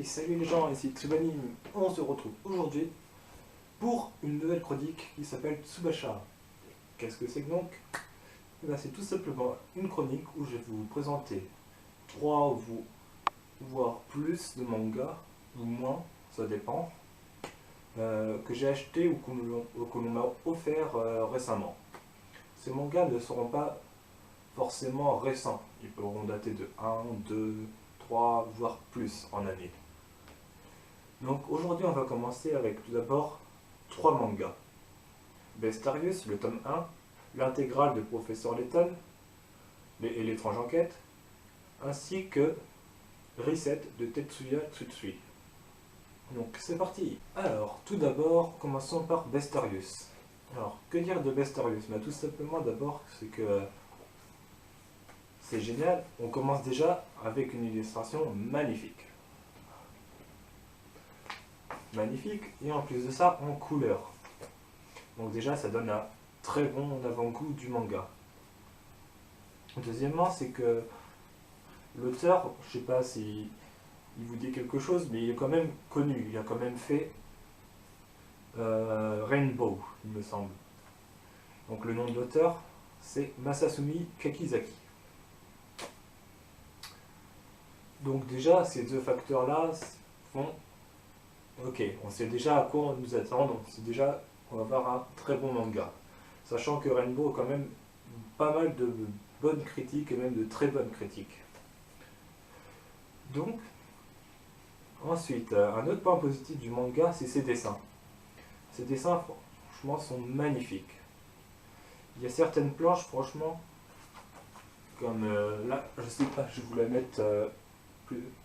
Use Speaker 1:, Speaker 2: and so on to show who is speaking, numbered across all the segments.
Speaker 1: Hey, salut les gens, ici Tsubani. On se retrouve aujourd'hui pour une nouvelle chronique qui s'appelle Tsubasa. Qu'est-ce que c'est que donc? Eh ben, c'est tout simplement une chronique où je vais vous présenter 3 ou voire plus de mangas, ou moins, ça dépend, que j'ai acheté ou que l'on m'a offert récemment. Ces mangas ne seront pas forcément récents, ils pourront dater de 1, 2, 3, voire plus en année. Donc aujourd'hui on va commencer avec tout d'abord 3 mangas. Bestarius, le tome 1, l'intégrale de Professeur Layton et l'étrange enquête, ainsi que Reset de Tetsuya Tsutsui. Donc c'est parti. Alors tout d'abord commençons par Bestarius. Alors que dire de Bestarius? Tout simplement d'abord c'est que c'est génial, on commence déjà avec une illustration magnifique. Magnifique, et en plus de ça, en couleur. Donc déjà, ça donne un très bon avant-goût du manga. Deuxièmement, c'est que l'auteur, je sais pas si il vous dit quelque chose, mais il est quand même connu, il a quand même fait Rainbow, il me semble. Donc le nom de l'auteur, c'est Masasumi Kakizaki. Donc déjà, ces deux facteurs-là font... Ok, on sait déjà à quoi on nous attend, donc c'est déjà qu'on va avoir un très bon manga. Sachant que Rainbow a quand même pas mal de bonnes critiques et même de très bonnes critiques. Donc, ensuite, un autre point positif du manga, c'est ses dessins. Ses dessins, franchement, sont magnifiques. Il y a certaines planches, franchement, comme là, je sais pas, je vais vous la mettre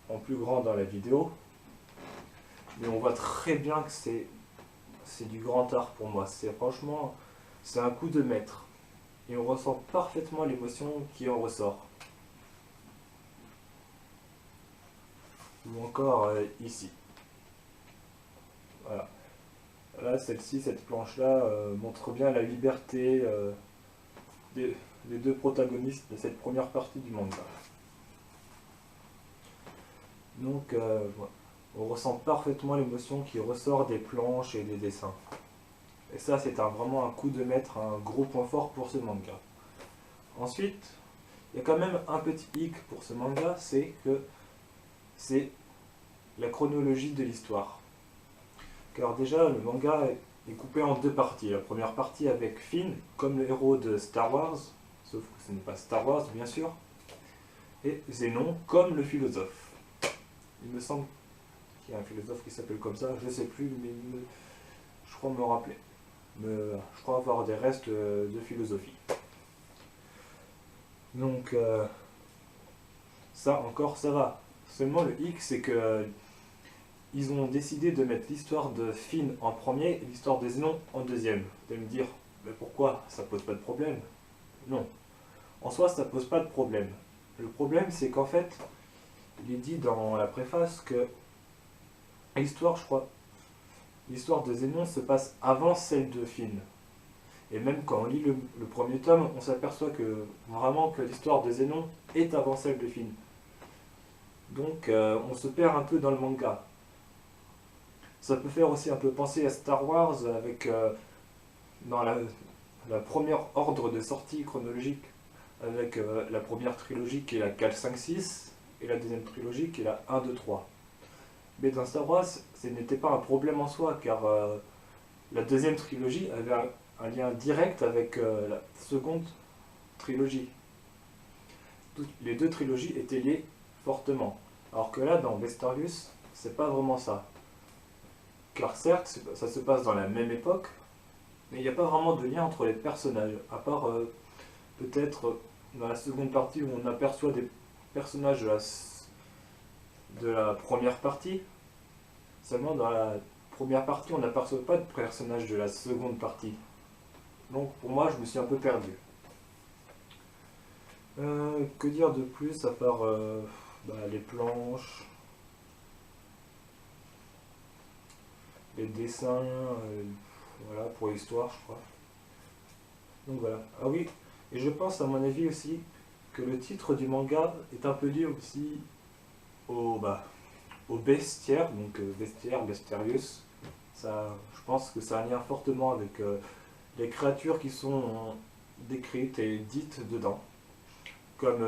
Speaker 1: en plus grand dans la vidéo. Mais on voit très bien que c'est du grand art pour moi. Franchement, c'est un coup de maître. Et on ressent parfaitement l'émotion qui en ressort. Ou encore ici. Voilà. Là, celle-ci, cette planche-là, montre bien la liberté des deux protagonistes de cette première partie du manga. Donc, voilà. On ressent parfaitement l'émotion qui ressort des planches et des dessins. Et ça, c'est vraiment un coup de maître, un gros point fort pour ce manga. Ensuite, il y a quand même un petit hic pour ce manga, c'est que c'est la chronologie de l'histoire. Car déjà, le manga est coupé en 2 parties. La première partie avec Finn, comme le héros de Star Wars, sauf que ce n'est pas Star Wars, bien sûr, et Zénon, comme le philosophe. Il me semble qu'il y a un philosophe qui s'appelle comme ça, je ne sais plus, mais je crois me rappeler. Je crois avoir des restes de philosophie. Donc, ça encore, ça va. Seulement le hic, c'est que ils ont décidé de mettre l'histoire de Finn en premier et l'histoire de Zénon en deuxième. Vous allez me dire, mais pourquoi? Ça pose pas de problème? Non. En soi, ça pose pas de problème. Le problème, c'est qu'en fait, il est dit dans la préface que l'histoire, je crois, l'histoire de Zénon se passe avant celle de Finn. Et même quand on lit le premier tome, on s'aperçoit que vraiment que l'histoire de Zénon est avant celle de Finn. Donc on se perd un peu dans le manga. Ça peut faire aussi un peu penser à Star Wars avec dans la première ordre de sortie chronologique, avec la première trilogie qui est la 4, 5, 6 et la deuxième trilogie qui est la 1, 2, 3. Mais dans Star Wars, ce n'était pas un problème en soi, car la deuxième trilogie avait un lien direct avec la seconde trilogie. Les 2 trilogies étaient liées fortement. Alors que là, dans Bestarius, c'est pas vraiment ça. Car certes, ça se passe dans la même époque, mais il n'y a pas vraiment de lien entre les personnages, à part peut-être dans la seconde partie où on aperçoit des personnages de la première partie. Seulement dans la première partie, on n'aperçoit pas de personnages de la seconde partie. Donc pour moi, je me suis un peu perdu. Que dire de plus à part les planches, les dessins, voilà, pour l'histoire, je crois. Donc voilà. Ah oui, et je pense à mon avis aussi que le titre du manga est un peu lié aussi au au bestiaire, donc bestiaire, Bestarius. Ça, je pense que ça a un lien fortement avec les créatures qui sont décrites et dites dedans, comme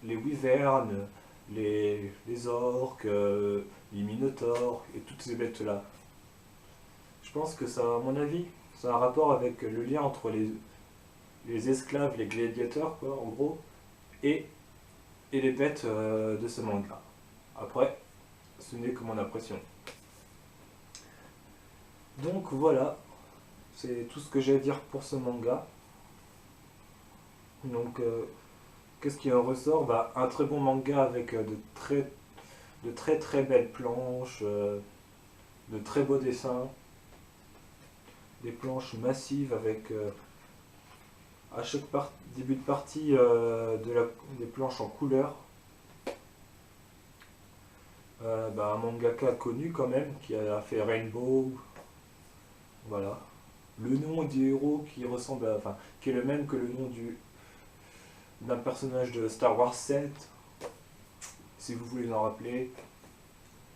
Speaker 1: les wyvernes, les orques, les minotaures et toutes ces bêtes-là. Je pense que ça, à mon avis, ça a un rapport avec le lien entre les esclaves, les gladiateurs, quoi, en gros, et les bêtes de ce manga. Après, ce n'est que mon impression. Donc voilà, c'est tout ce que j'ai à dire pour ce manga. Donc, qu'est-ce qui en ressort? Bah, un très bon manga avec de très très belles planches, de très beaux dessins, des planches massives avec à chaque début de partie des planches en couleur. Bah, un mangaka connu quand même qui a fait Rainbow, voilà. Le nom du héros qui ressemble à, enfin, qui est le même que le nom d'un personnage de Star Wars 7, si vous voulez en rappeler.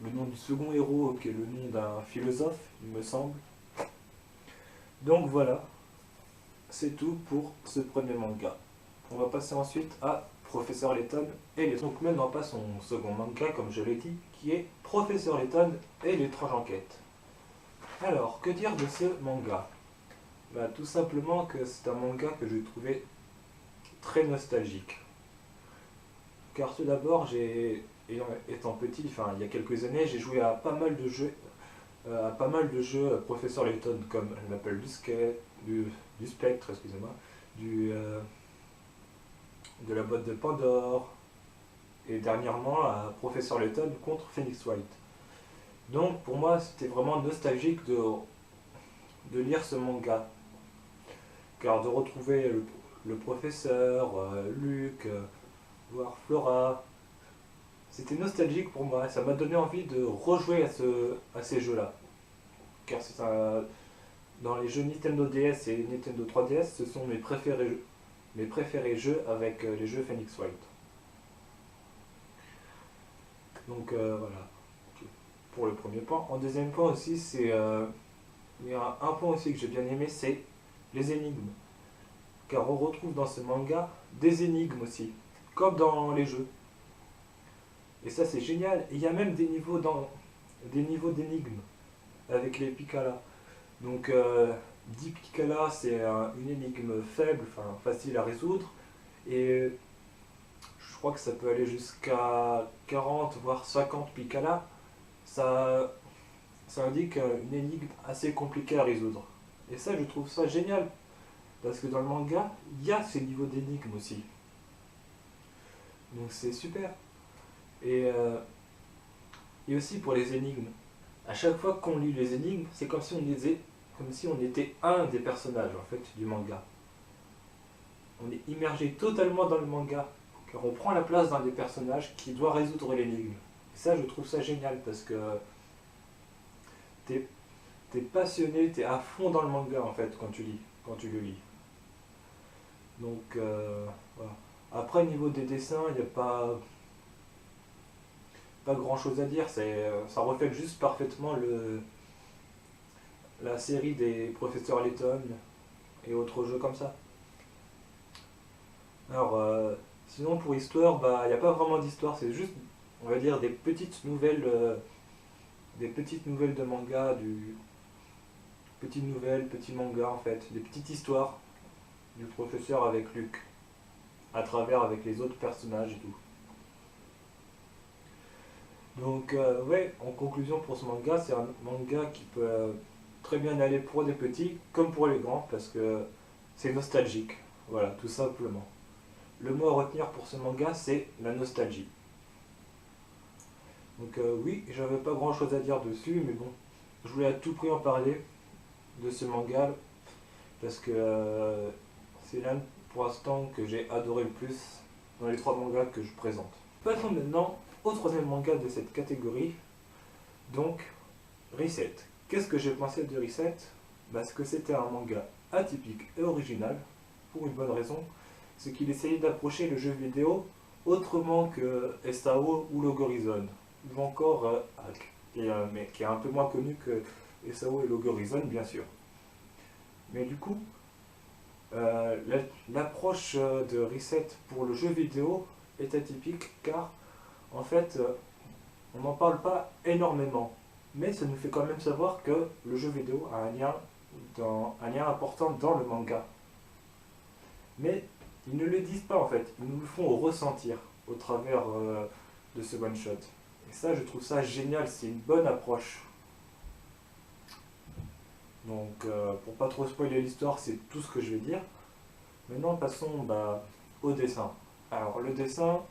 Speaker 1: Le nom du second héros qui est le nom d'un philosophe, il me semble. Donc voilà, c'est tout pour ce premier manga. On va passer ensuite à Professeur Layton et les... Donc maintenant on passe au second manga, comme je l'ai dit, qui est Professeur Layton et l'étrange enquête. Alors, que dire de ce manga? Bah, tout simplement que c'est un manga que j'ai trouvé très nostalgique. Car tout d'abord, étant petit, enfin il y a quelques années, j'ai joué à pas mal de jeux, Professeur Layton, comme l'appel du Spectre, excusez-moi, de la boîte de Pandore, et dernièrement à Professeur Layton contre Phoenix Wright. Donc pour moi, c'était vraiment nostalgique de lire ce manga. Car de retrouver le professeur, Luke, voir Flora, c'était nostalgique pour moi. Ça m'a donné envie de rejouer à ces jeux-là. Car dans les jeux Nintendo DS et Nintendo 3DS, ce sont mes préférés jeux avec les jeux Phoenix Wright. Donc voilà, pour le premier point. En deuxième point aussi, il y a un point aussi que j'ai bien aimé, c'est les énigmes. Car on retrouve dans ce manga des énigmes aussi, comme dans les jeux. Et ça c'est génial. Et il y a même des niveaux d'énigmes avec les Picala. Donc 10 Picala c'est une énigme faible, enfin facile à résoudre. Et je crois que ça peut aller jusqu'à 40 voire 50 Picala. Ça indique une énigme assez compliquée à résoudre. Et ça je trouve ça génial. Parce que dans le manga, il y a ces niveaux d'énigmes aussi. Donc c'est super. Et aussi pour les énigmes. À chaque fois qu'on lit les énigmes, c'est comme si on était un des personnages en fait du manga. On est immergé totalement dans le manga. Car on prend la place d'un des personnages qui doit résoudre l'énigme. Et ça je trouve ça génial parce que t'es passionné, t'es à fond dans le manga en fait quand tu le lis. Donc voilà. Après niveau des dessins, il n'y a pas grand chose à dire, ça reflète juste parfaitement la série des Professeurs Layton et autres jeux comme ça. Alors sinon pour histoire, bah il n'y a pas vraiment d'histoire, c'est juste on va dire des petites nouvelles de manga, petits mangas en fait, des petites histoires du professeur avec Luke, avec les autres personnages et tout. Donc ouais, en conclusion pour ce manga, c'est un manga qui peut très bien aller pour des petits comme pour les grands parce que c'est nostalgique, voilà, tout simplement. Le mot à retenir pour ce manga, c'est la nostalgie. Donc oui, j'avais pas grand chose à dire dessus, mais bon, je voulais à tout prix en parler de ce manga parce que c'est l'un pour l'instant que j'ai adoré le plus dans les 3 mangas que je présente. Passons maintenant au 3e manga de cette catégorie, donc Reset. Qu'est-ce que j'ai pensé de Reset? Parce que c'était un manga atypique et original, pour une bonne raison, c'est qu'il essayait d'approcher le jeu vidéo autrement que SAO ou Log Horizon. ou encore Hulk, mais qui est un peu moins connu que SAO et Log Horizon, bien sûr. Mais du coup, l'approche de Reset pour le jeu vidéo est atypique car en fait on n'en parle pas énormément, mais ça nous fait quand même savoir que le jeu vidéo a un lien important dans le manga. Mais ils ne le disent pas en fait, ils nous le font ressentir au travers de ce one shot. Et ça, je trouve ça génial, c'est une bonne approche. Donc, pour pas trop spoiler l'histoire, c'est tout ce que je vais dire. Maintenant, passons au dessin. Alors, le dessin,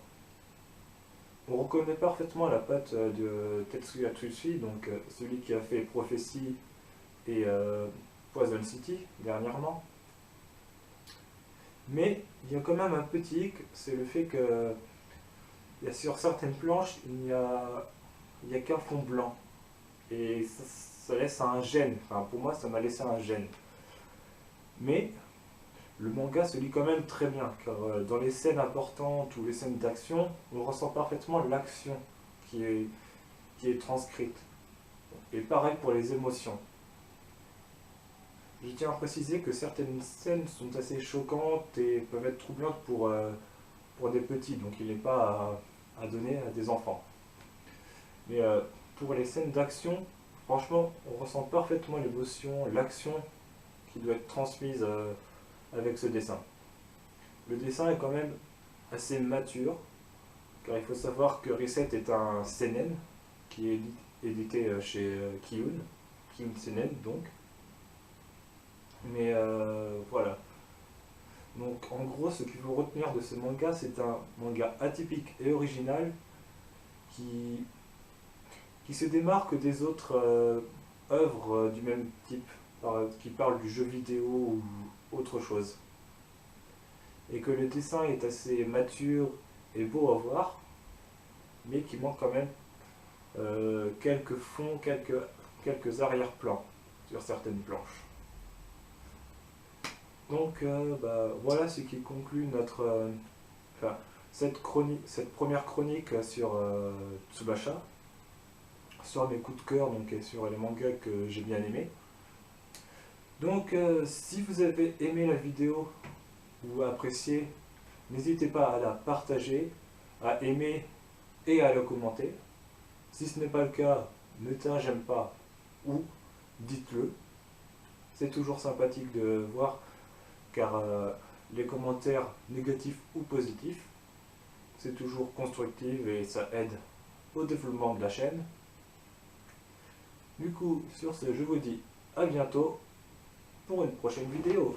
Speaker 1: on reconnaît parfaitement la patte de Tetsuya Tsuchi, donc celui qui a fait Prophecy et Poison City dernièrement. Mais il y a quand même un petit hic, c'est le fait que sur certaines planches, il n'y a qu'un fond blanc. Et ça laisse un gêne. Enfin, pour moi, ça m'a laissé un gêne. Mais le manga se lit quand même très bien, car dans les scènes importantes ou les scènes d'action, on ressent parfaitement l'action qui est transcrite. Et pareil pour les émotions. Je tiens à préciser que certaines scènes sont assez choquantes et peuvent être troublantes pour des petits, donc il n'est pas à donner à des enfants. Mais pour les scènes d'action, franchement, on ressent parfaitement l'émotion, l'action qui doit être transmise avec ce dessin. Le dessin est quand même assez mature, car il faut savoir que Reset est un seinen qui est édité chez Kiun Seinen donc. Mais voilà. Donc en gros, ce qu'il faut retenir de ce manga, c'est un manga atypique et original qui se démarque des autres œuvres du même type, qui parlent du jeu vidéo ou autre chose. Et que le dessin est assez mature et beau à voir, mais qui manque quand même quelques fonds, quelques arrière-plans sur certaines planches. Donc voilà ce qui conclut cette première chronique sur Tsubasa, sur mes coups de cœur donc, et sur les mangas que j'ai bien aimés. Donc si vous avez aimé la vidéo ou apprécié, n'hésitez pas à la partager, à aimer et à la commenter. Si ce n'est pas le cas, mettez un j'aime pas ou dites-le. C'est toujours sympathique de voir car les commentaires négatifs ou positifs, c'est toujours constructif et ça aide au développement de la chaîne. Du coup, sur ce, je vous dis à bientôt pour une prochaine vidéo.